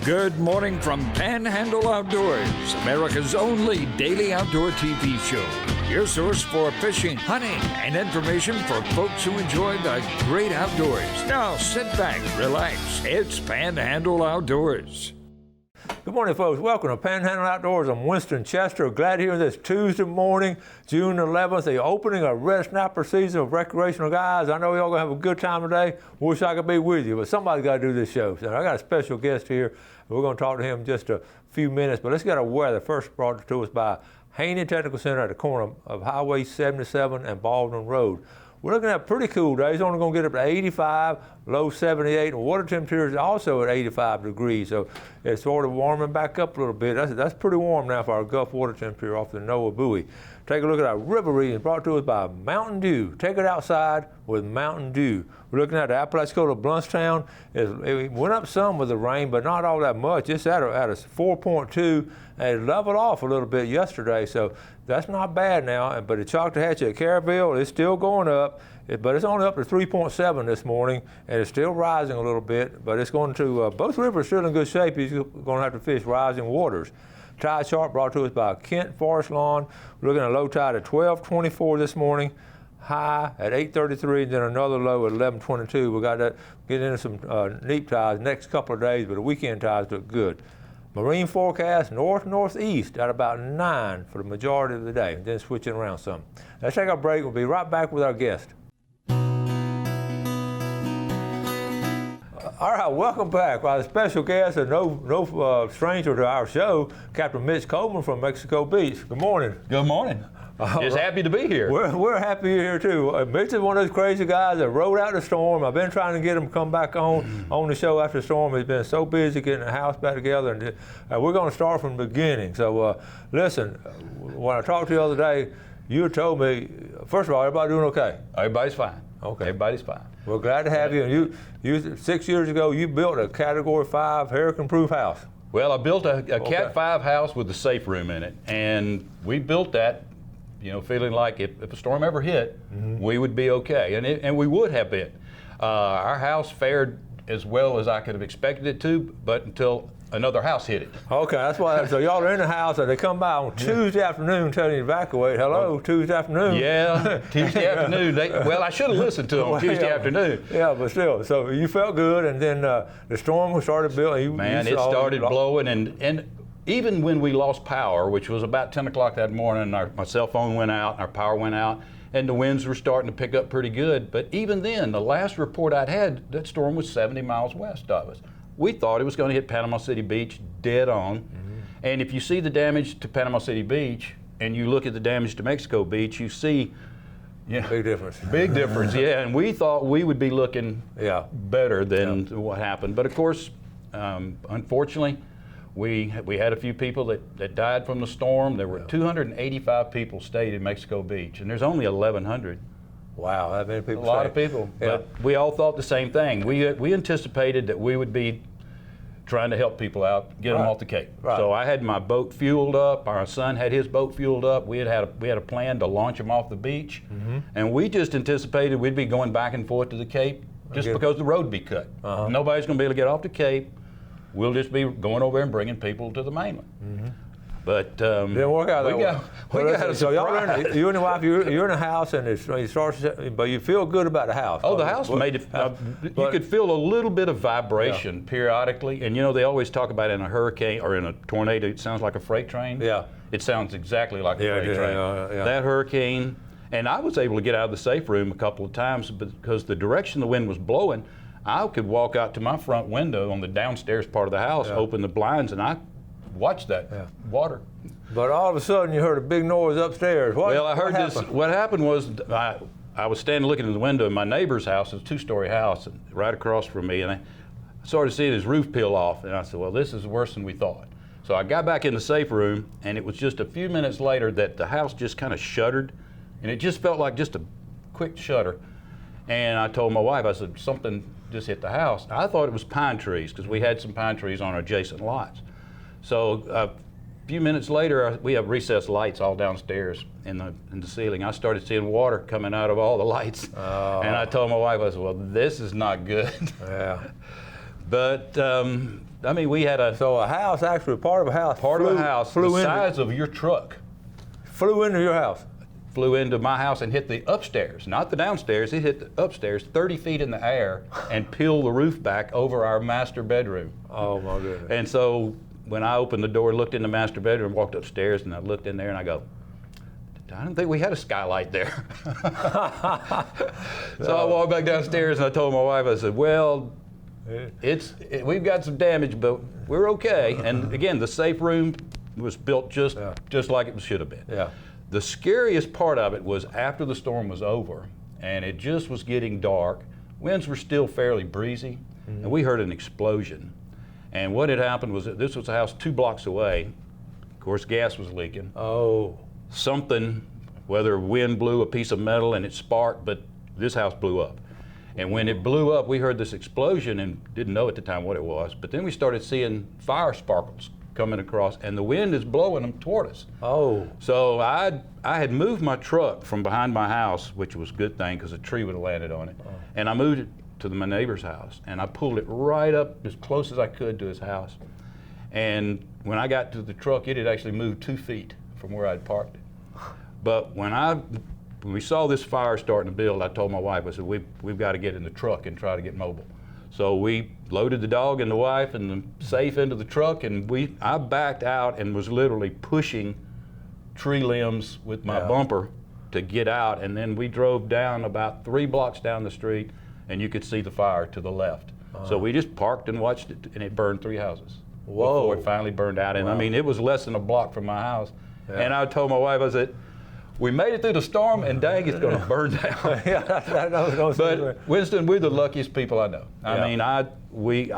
Good morning from Panhandle Outdoors, America's only daily outdoor TV show. Your source for fishing, hunting, and information for folks who enjoy the great outdoors. Now sit back, relax. It's Panhandle Outdoors. Good morning, folks. Welcome to Panhandle Outdoors. I'm Winston Chester. Glad to hear this Tuesday morning, June 11th, the opening of red snapper season of recreational guys. I know y'all gonna have a good time today. Wish I could be with you, but somebody's got to do this show. So I got a special guest here. We're going to talk to him in just a few minutes, but let's get our weather. First brought to us by Haney Technical Center at the corner of Highway 77 and Baldwin Road. We're looking at a pretty cool day. It's only going to get up to 85, low 78, and water temperature is also at 85 degrees. So it's sort of warming back up a little bit. That's pretty warm now for our Gulf water temperature off the Noah buoy. Take a look at our river reading brought to us by Mountain Dew. Take it outside with Mountain Dew. We're looking at the Apalachicola Bluntstown. It went up some with the rain, but not all that much. It's at a 4.2, and it leveled off a little bit yesterday, so that's not bad now. But the Choctawhatchee at Caryville is still going up, but it's only up to 3.7 this morning, and it's still rising a little bit, but it's going to, both rivers are still in good shape. You're going to have to fish rising waters. Tide chart brought to us by Kent Forest Lawn. We're looking at a low tide at 12:24 this morning, high at 8:33, and then another low at 11:22. We got that getting into some neap tides next couple of days, but the weekend tides look good. Marine forecast north-northeast at about 9 for the majority of the day, and then switching around some. Let's take our break. We'll be right back with our guest. All right, welcome back. Our special guest, and no stranger to our show, Captain Mitch Coleman from Mexico Beach. Good morning. Good morning. Just happy to be here. We're happy you're here too. Mitch is one of those crazy guys that rode out the storm. I've been trying to get him to come back on the show after the storm. He's been so busy getting the house back together, and we're going to start from the beginning. So listen, when I talked to you the other day, you told me, first of all, everybody doing okay? Everybody's fine. Okay. Everybody's fine. We're glad to have you. And you 6 years ago, you built a Category 5 hurricane-proof house. Well, I built a Cat 5 house with a safe room in it, and we built that, feeling like if a storm ever hit, we would be okay, and we would have been. Our house fared as well as I could have expected it to, but until another house hit it. Okay, that's why. So y'all are in the house, and they come by on Tuesday afternoon telling you to evacuate. Hello, Tuesday afternoon. Yeah, Tuesday afternoon. I should have listened to them on Tuesday afternoon. Yeah, but still, so you felt good, and then the storm started building. It started blowing, and even when we lost power, which was about 10 o'clock that morning, my cell phone went out, our power went out, and the winds were starting to pick up pretty good. But even then, the last report I'd had, that storm was 70 miles west of us. We thought it was going to hit Panama City Beach dead on. And if you see the damage to Panama City Beach and you look at the damage to Mexico Beach, you see big difference. Big difference, yeah. And we thought we would be looking better than what happened. But of course, unfortunately, we had a few people that died from the storm. There were 285 people stayed in Mexico Beach, and there's only 1,100. Wow, that many people. A lot of people. Yeah. But we all thought the same thing. We anticipated that we would be trying to help people out, get them off the Cape. Right. So I had my boat fueled up. Our son had his boat fueled up. We had a plan to launch them off the beach, and we just anticipated we'd be going back and forth to the Cape just because the road would be cut. Nobody's going to be able to get off the Cape. We'll just be going over and bringing people to the mainland. But didn't work out that way. We got a surprise. So y'all you and your wife, you're in a house, and it starts, but you feel good about the house. Oh, the house made it. You could feel a little bit of vibration periodically, and they always talk about in a hurricane or in a tornado, it sounds like a freight train. Yeah. It sounds exactly like a freight train. Yeah. That hurricane, and I was able to get out of the safe room a couple of times because the direction the wind was blowing, I could walk out to my front window on the downstairs part of the house, open the blinds, and I watched that water. But all of a sudden, you heard a big noise upstairs. I heard this. What happened was I was standing looking in the window in my neighbor's house. It's a 2-story house right across from me, and I started seeing his roof peel off. And I said, well, this is worse than we thought. So I got back in the safe room, and it was just a few minutes later that the house just kind of shuddered, and it just felt like just a quick shudder. And I told my wife, I said, something just hit the house. I thought it was pine trees because we had some pine trees on our adjacent lots. So a few minutes later, we have recessed lights all downstairs in the ceiling. I started seeing water coming out of all the lights. And I told my wife, I said, well, this is not good. Yeah. But I mean, we had So a house, actually part of a house, the size of your truck. Flew into your house. Flew into my house and hit the upstairs, not the downstairs. It hit the upstairs, 30 feet in the air, and peeled the roof back over our master bedroom. Oh my goodness. And so when I opened the door, looked in the master bedroom, walked upstairs, and I looked in there and I go, I don't think we had a skylight there. So I walked back downstairs and I told my wife, I said, well, we've got some damage, but we're okay. And again, the safe room was built just like it should have been. Yeah. The scariest part of it was after the storm was over and it just was getting dark, winds were still fairly breezy, and we heard an explosion. And what had happened was that this was a house 2 blocks away. Of course, gas was leaking. Oh. Something, whether wind blew a piece of metal and it sparked, but this house blew up. And when it blew up, we heard this explosion and didn't know at the time what it was, but then we started seeing fire sparkles coming across, and the wind is blowing them toward us. Oh. So I had moved my truck from behind my house, which was a good thing because a tree would have landed on it, and I moved it to my neighbor's house, and I pulled it right up as close as I could to his house. And when I got to the truck, it had actually moved 2 feet from where I'd parked it. But when we saw this fire starting to build, I told my wife, I said, we've got to get in the truck and try to get mobile. So we loaded the dog and the wife and the safe into the truck, and I backed out and was literally pushing tree limbs with my bumper to get out. And then we drove down about 3 blocks down the street, and you could see the fire to the left. So we just parked and watched it, and it burned 3 houses. Whoa. Before it finally burned out. And I mean, it was less than a block from my house. And I told my wife, I said, we made it through the storm, and dang, it's going to burn down. But Winston, we're the luckiest people I know. I mean, I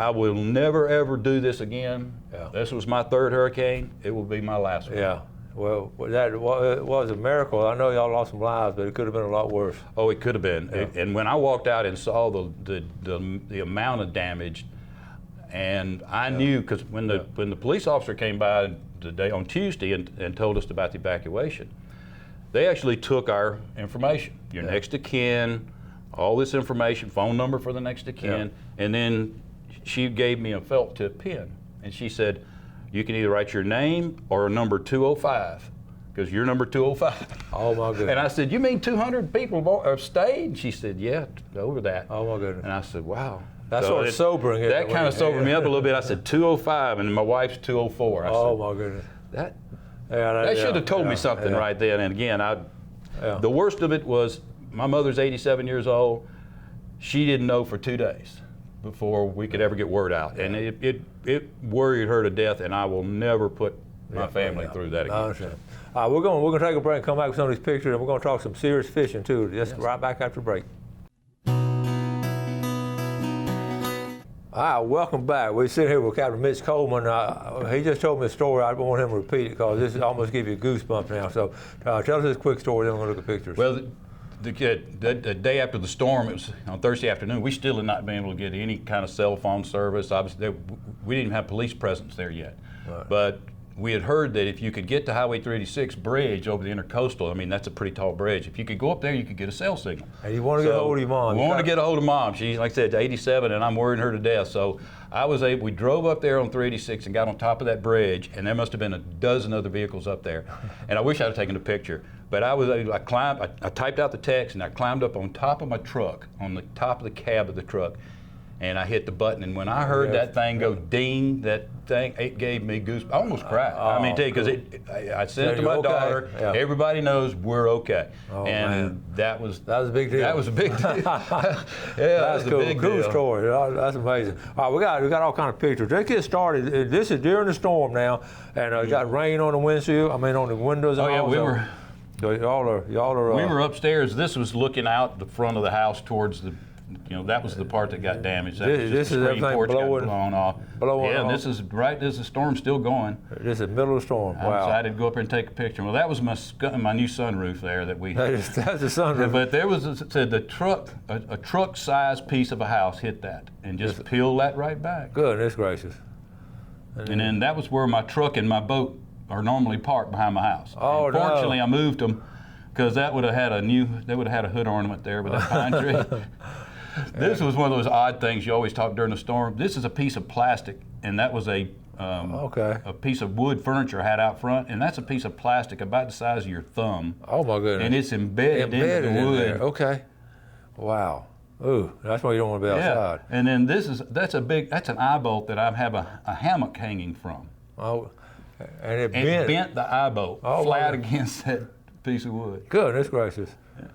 will never ever do this again. This was my 3rd hurricane. It will be my last one. Yeah. Well, it was a miracle. I know y'all lost some lives, but it could have been a lot worse. Oh, it could have been. And when I walked out and saw the amount of damage, and I knew, because when the police officer came by on Tuesday and told us about the evacuation, they actually took our information, your next of kin, all this information, phone number for the next of kin, and then she gave me a felt tip pen, and she said, you can either write your name or number 205, because you're number 205. Oh my goodness. And I said, you mean 200 people have stayed? And she said, yeah, over that. Oh my goodness. And I said, wow. That's sort of sobering. That kind of sobered me up a little bit. I said 205, and my wife's 204. I said, my goodness. That should have told me something right then. And again, the worst of it was my mother's 87 years old. She didn't know for 2 days before we could ever get word out. And it worried her to death, and I will never put my family through that again. I understand. We're going to take a break and come back with some of these pictures, and we're going to talk some serious fishing too. Just right back after the break. Welcome back. We're sitting here with Captain Mitch Coleman. He just told me a story. I don't want him to repeat it because this almost give you goosebumps now. So tell us this quick story, then we're going to look at pictures. Well, the day after the storm, it was on Thursday afternoon, we still had not been able to get any kind of cell phone service. Obviously, we didn't even have police presence there yet. Right. But we had heard that if you could get to Highway 386 bridge over the Intercoastal, I mean, that's a pretty tall bridge. If you could go up there, you could get a cell signal. And you want to get a hold of your mom. We want to get a hold of Mom. She's, like I said, 87, and I'm worrying her to death. So we drove up there on 386 and got on top of that bridge, and there must have been a dozen other vehicles up there. And I wish I had taken a picture. But I typed out the text, and I climbed up on top of my truck, on the top of the cab of the truck, and I hit the button. And when I heard that thing go ding, it gave me goosebumps. I almost cried. I mean, because I sent it to my daughter. Yeah. Everybody knows we're okay. Oh, and man. that was a big deal. That was a big deal. That's cool. Cool story. That's amazing. All right, we got all kind of pictures. Let's get started. This is during the storm now, and got rain on the windshield. I mean, on the windows. Oh yeah, we were. Y'all are. We were upstairs. This was looking out the front of the house towards the. That was the part that got damaged. This is everything blown off. Blowing off. This is right as the storm's still going. This is the middle of the storm. Wow. I decided to go up there and take a picture. Well, that was my new sunroof there that we. That's the sunroof. But there was a truck-sized piece of a house hit that and just peeled that right back. Goodness gracious. And then that was where my truck and my boat are normally parked behind my house. Oh, and fortunately, I moved them because that would have had a hood ornament there with that pine tree. This was one of those odd things you always talk during the storm. This is a piece of plastic, and that was a piece of wood furniture I had out front, and that's a piece of plastic about the size of your thumb. Oh my goodness! And it's embedded into the wood. There. Okay. Wow. Ooh, that's why you don't want to be outside. And then that's an eye bolt that I have a hammock hanging from. Oh, and it bent the eye bolt flat against that piece of wood. Goodness gracious. Yeah.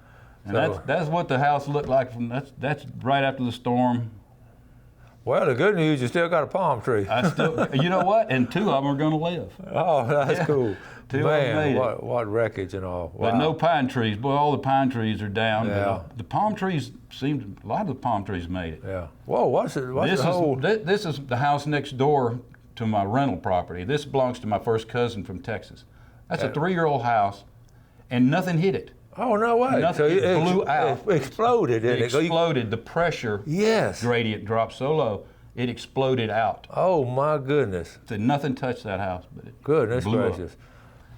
And that's what the house looked like from that's right after the storm. Well, the good news, you still got a palm tree. You know what? And 2 of them are going to live. Oh, that's cool. 2 of them made it. What wreckage and all. Wow. But no pine trees. Boy, all the pine trees are down. Yeah. The palm trees a lot of the palm trees made it. Yeah. Whoa, This is the house next door to my rental property. This belongs to my first cousin from Texas. That's a 3-year-old house, and nothing hit it. Oh, no way. Nothing, it blew out. It exploded, didn't it? Exploded. The pressure gradient dropped so low, it exploded out. Oh, my goodness. So nothing touched that house, but it Goodness blew gracious. up.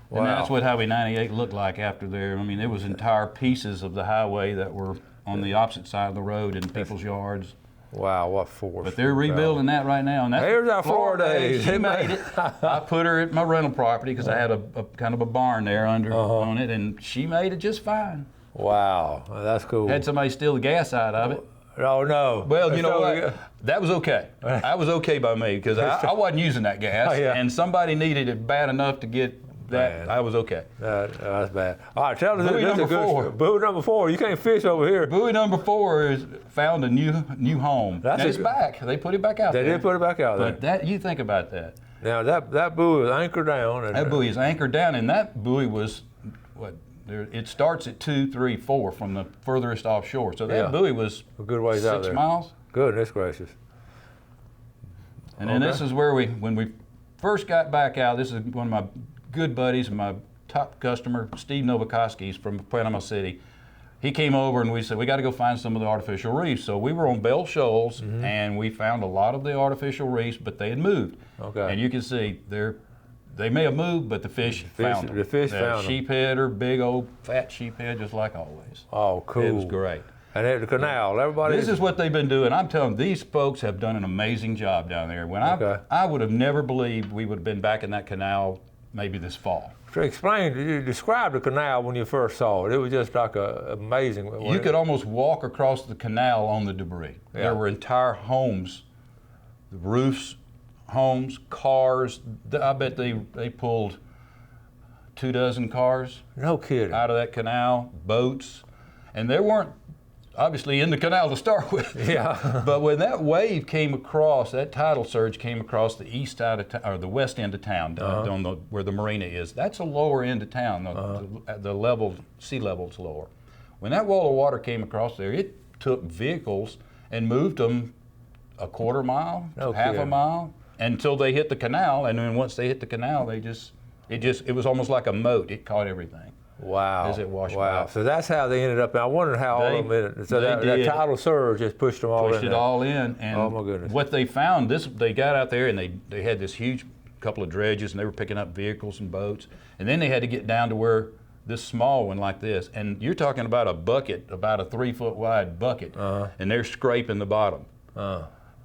Wow. And that's what Highway 98 looked like after there. I mean, there was entire pieces of the highway that were on the opposite side of the road in people's yards. Wow, what force. But they're rebuilding that right now. And that's Here's our 4 days. She made it. I put her at my rental property because I had a kind of a barn there under on it, and she made it just fine. Wow, that's cool. Had somebody steal the gas out of it. Oh, no. Well, you know what? That was okay. That was okay by me because I wasn't using that gas, and somebody needed it bad enough to get that. I was okay. That's bad. All right, tell us Buoy this is a number good 4. story. Buoy number 4. You can't fish over here. Buoy number 4 is found a new home. It's back. They put it back out there. They did put it back out there. But you think about that. Now that buoy was anchored down. That buoy is anchored down, and that buoy was what? It starts at 2, 3, 4 from the furthest offshore. So that buoy was a good ways out there. 6 miles. Goodness gracious. And then this is where when we first got back out, this is one of my good buddies and my top customer, Steve Novakoski's from Panama City. He came over and we said, we got to go find some of the artificial reefs. So we were on Bell Shoals and we found a lot of the artificial reefs, but they had moved. Okay. And you can see they may have moved, but the fish found them. The fish found them. Sheephead or big old fat sheephead, just like always. Oh, cool. It was great. And at the canal, everybody. This is what they've been doing. I'm telling you, these folks have done an amazing job down there. When I would have never believed we would have been back in that canal maybe this fall. To explain, you described the canal when you first saw it. It was just like amazing. You could almost walk across the canal on the debris. Yeah. There were entire homes, the roofs, homes, cars. I bet they pulled 24 cars. No kidding. Out of that canal, boats, and there weren't obviously in the canal to start with. Yeah. But when that wave came across, that tidal surge came across the east side of or the west end of town, where the marina is. That's a lower end of town. The sea level's lower. When that wall of water came across there, it took vehicles and moved them a quarter mile, half a mile, until they hit the canal. And then once they hit the canal, it was almost like a moat. It caught everything. Wow. As it washed by. So that's how they ended up. I wondered how all of them. So that tidal surge just pushed them all in. Pushed it all in. And oh my goodness. What they found, they got out there and they had this huge couple of dredges and they were picking up vehicles and boats. And then they had to get down to where this small one like this. And you're talking about a bucket, about a 3-foot wide bucket, and they're scraping the bottom.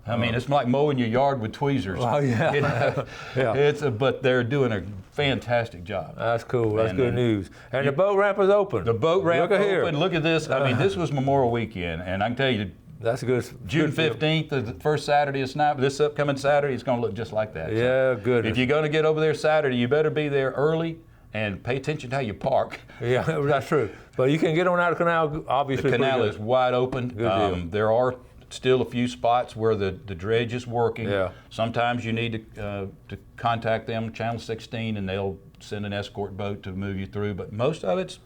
I mean, it's like mowing your yard with tweezers. Oh, yeah. You know? Yeah. But they're doing a fantastic job. That's cool. That's good news. And the boat ramp is open. The boat ramp is open. Look at this. I mean, this was Memorial Weekend, and I can tell you, that's good. June 15th, the first Saturday of Snipe. This upcoming Saturday, it's going to look just like that. Yeah, so goodness. If you're going to get over there Saturday, you better be there early and pay attention to how you park. Yeah, that's true. But you can get on out of the canal, obviously. The canal is wide open. There are still a few spots where the dredge is working. Yeah. Sometimes you need to contact them, Channel 16, and they'll send an escort boat to move you through. But most of it's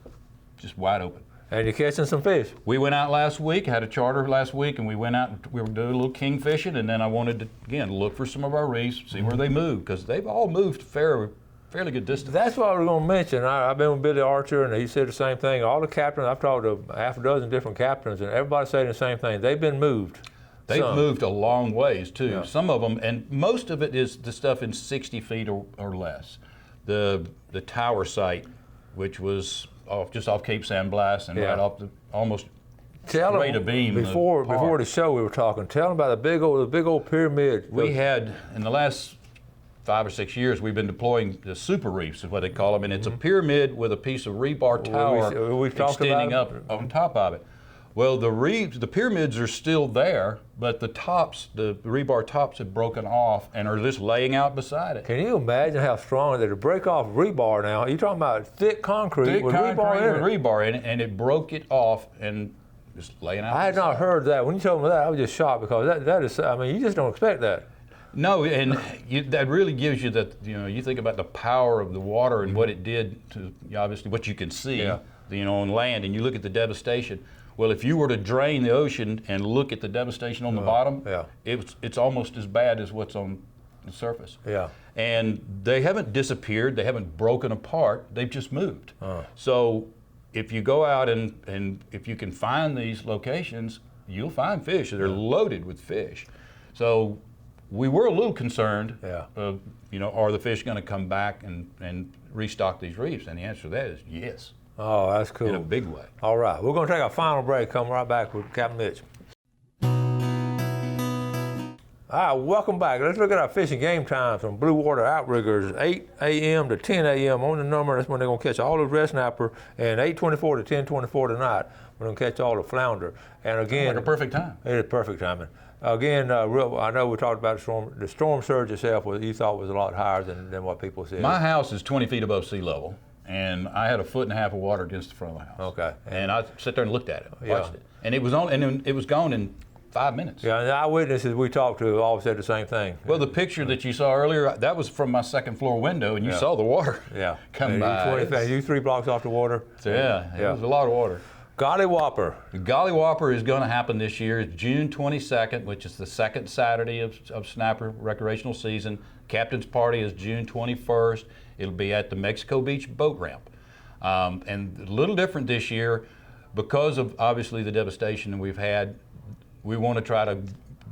just wide open. And you're catching some fish. We went out last week, had a charter last week, and we went out and we were doing a little king fishing, and then I wanted to, again, look for some of our reefs, see where they move, because they've all moved fairly good distance. That's what I was going to mention. I've been with Billy Archer, and he said the same thing. All the captains, I've talked to half a dozen different captains, and everybody's saying the same thing. They've been moved. They've moved a long ways, too. Yeah. Some of them, and most of it is the stuff in 60 feet or less. The tower site, which was just off Cape San Blas and right off almost Tell straight them, a beam before apart. the show we were talking. Tell them about the big old pyramid. We had, in the last 5 or 6 years, we've been deploying the super reefs, is what they call them, and it's a pyramid with a piece of rebar tower we talked extending about up on top of it. Well, the pyramids are still there, but the rebar tops have broken off and are just laying out beside it. Can you imagine how strong that to break off rebar now? You're talking about thick concrete with rebar in it. And it broke it off and just laying out. I had not heard that. When you told me that, I was just shocked because that is, I mean, you just don't expect that. No, and that really gives you that, you think about the power of the water and what it did to, obviously, what you can see, on land, and you look at the devastation. Well, if you were to drain the ocean and look at the devastation on the bottom, it's almost as bad as what's on the surface. Yeah. And they haven't disappeared, they haven't broken apart, they've just moved. So if you go out and if you can find these locations, you'll find fish. They're loaded with fish. So we were a little concerned, are the fish going to come back and restock these reefs? And the answer to that is yes. Oh, that's cool. In a big way. All right, we're going to take our final break. Come right back with Captain Mitch. All right, welcome back. Let's look at our fishing game times from Blue Water Outriggers, 8 a.m. to 10 a.m. on the number. That's when they're going to catch all the red snapper, and 8:24 to 10:24 tonight. We're going to catch all the flounder. And again, like a perfect time. It is perfect timing. Again, I know we talked about the storm surge itself. You thought was a lot higher than what people said. My house is 20 feet above sea level, and I had 1.5 feet of water against the front of the house. Okay. And I sat there and looked at it, watched it, and it was on, and it was gone in 5 minutes. Yeah, and the eyewitnesses we talked to all said the same thing. Well, the picture that you saw earlier, that was from my second floor window, and you saw the water come by. You 3 blocks off the water? So, it was a lot of water. Golly Whopper. The Golly Whopper is going to happen this year. It's June 22nd, which is the second Saturday of snapper recreational season. Captain's Party is June 21st. It'll be at the Mexico Beach boat ramp. And a little different this year because of obviously the devastation we've had. We want to try to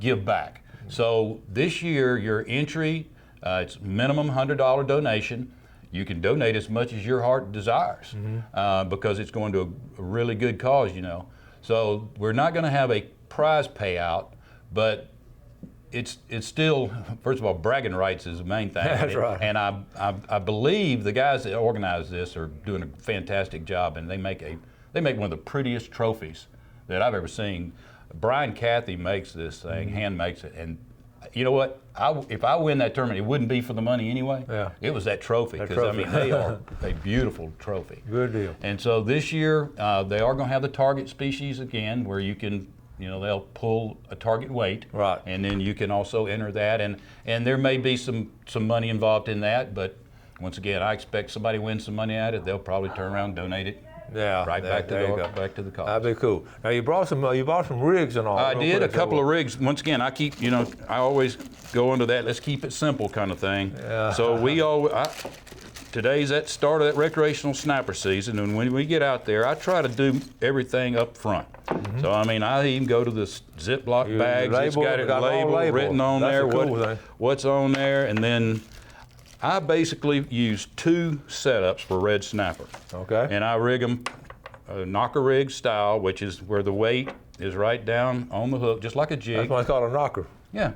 give back. So this year, your entry, it's minimum $100 donation. You can donate as much as your heart desires because it's going to a really good cause, So we're not going to have a prize payout, but it's still, first of all, bragging rights is the main thing. That's right. And I believe the guys that organize this are doing a fantastic job, and they make one of the prettiest trophies that I've ever seen. Brian Cathy makes this thing, hand makes it, and you know what? If I win that tournament, it wouldn't be for the money anyway. Yeah. It was that trophy, because I mean they are a beautiful trophy. Good deal. And so this year they are going to have the target species again, where you can, they'll pull a target weight, right? And then you can also enter that, and there may be some money involved in that, but once again, I expect somebody wins some money at it, they'll probably turn around and donate it. Yeah, back to the cause. That'd be cool. Now you bought some rigs and all. I did a couple of rigs. Once again, I keep, I always go into that. Let's keep it simple kind of thing. Yeah. So today's that start of that recreational snapper season, and when we get out there, I try to do everything up front. So I mean, I even go to the Ziploc bags. It's got it labeled, written on there, what's on there, and then I basically use 2 setups for red snapper. Okay. And I rig them knocker rig style, which is where the weight is right down on the hook, just like a jig. That's why it's called a knocker. Yeah.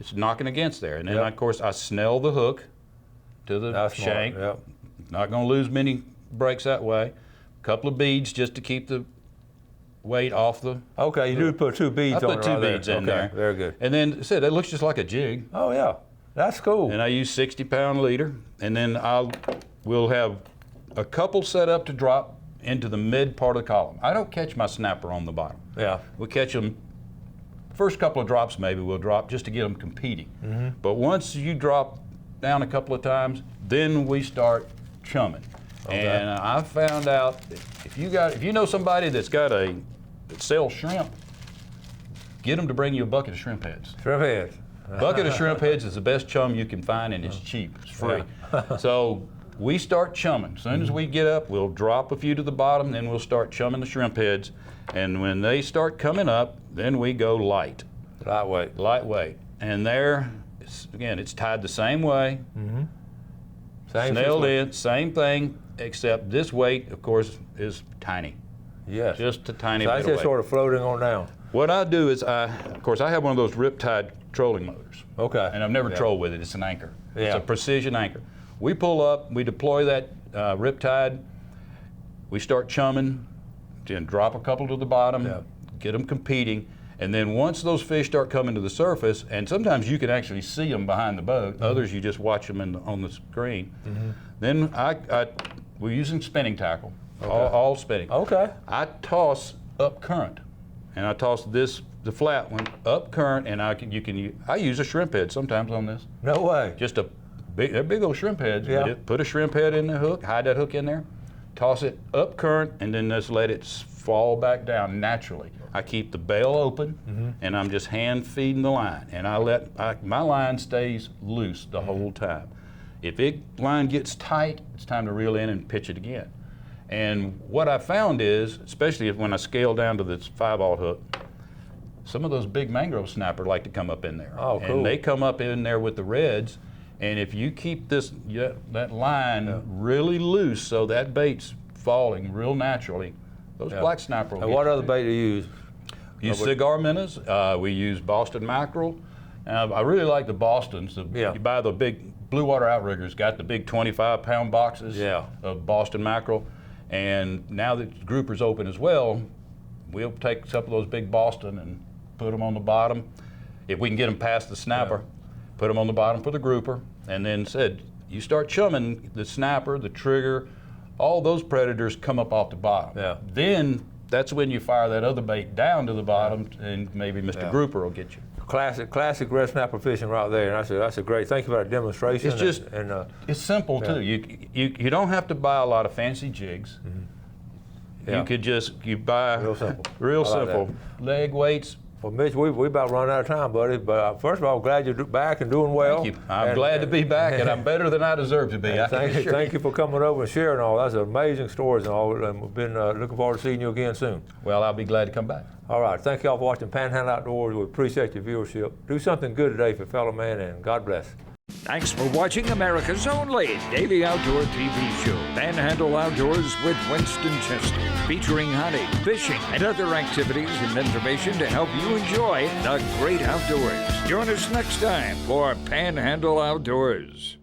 It's knocking against there. And then, of course, I snell the hook to the shank. Yep. Not going to lose many breaks that way. A couple of beads just to keep the weight off the... Okay, you do put 2 beads on it. I put 2 beads in there. Very good. And then, I said, it looks just like a jig. Oh, yeah. That's cool. And I use 60-pound leader, and then we'll have a couple set up to drop into the mid part of the column. I don't catch my snapper on the bottom. Yeah. We'll catch them, first couple of drops maybe we'll drop just to get them competing. But once you drop down a couple of times, then we start chumming. Okay. And I found out if you know somebody that sells shrimp, get them to bring you a bucket of shrimp heads. Shrimp heads. Bucket of shrimp heads is the best chum you can find, and it's cheap. It's free. Yeah. So we start chumming. As soon as we get up, we'll drop a few to the bottom, then we'll start chumming the shrimp heads. And when they start coming up, then we go light. Lightweight. Lightweight. And there, it's tied the same way. Same snelled in, same thing, except this weight, of course, is tiny. Yes. Just a tiny So bit that's away. just sort of floating on down. What I do is, of course, I have one of those riptide trolling motors. Okay. And I've never trolled with it. It's an anchor. It's Yeah. a precision anchor. We pull up, we deploy that riptide, we start chumming, then drop a couple to the bottom, Yeah. get them competing, and then once those fish start coming to the surface, and sometimes you can actually see them behind the boat, others you just watch them on the screen, then we're using spinning tackle, all spinning. Okay. I toss up current, and I toss the flat one up current, and I use a shrimp head sometimes on this. No way. Just they're big old shrimp heads. Yeah. But put a shrimp head in the hook, hide that hook in there, toss it up current, and then just let it fall back down naturally. I keep the bail open, and I'm just hand feeding the line, and my line stays loose the whole time. If line gets tight, it's time to reel in and pitch it again. And what I found is, especially when I scale down to this 5/0 hook, some of those big mangrove snapper like to come up in there. Oh, cool. And they come up in there with the reds, and if you keep that line really loose so that bait's falling real naturally, those black snapper will And get what you. other bait do you use? We use cigar minnows. We use Boston mackerel. I really like the Bostons. Yeah. You buy the big Blue Water Outriggers, got the big 25-pound boxes of Boston mackerel. And now that grouper's open as well, we'll take some of those big Boston and put them on the bottom. If we can get them past the snapper, put them on the bottom for the grouper. And then you start chumming the snapper, the trigger, all those predators come up off the bottom. Yeah. Then that's when you fire that other bait down to the bottom, and maybe Mr. Grouper will get you. Classic red snapper fishing right there, and that's a great. Thank you for that demonstration. It's just it's simple yeah. too. You don't have to buy a lot of fancy jigs. Yeah. You could buy Real simple. real I like simple leg weights. Well, Mitch, we about run out of time, buddy. But first of all, glad you're back and doing well. Thank you. I'm glad to be back, and I'm better than I deserve to be. Thank you for coming over and sharing all. That's amazing stories and all. And we've been looking forward to seeing you again soon. Well, I'll be glad to come back. All right. Thank you all for watching Panhandle Outdoors. We appreciate your viewership. Do something good today for fellow man, and God bless. Thanks for watching America's only daily outdoor TV show, Panhandle Outdoors with Winston Chester, featuring hunting, fishing, and other activities and information to help you enjoy the great outdoors. Join us next time for Panhandle Outdoors.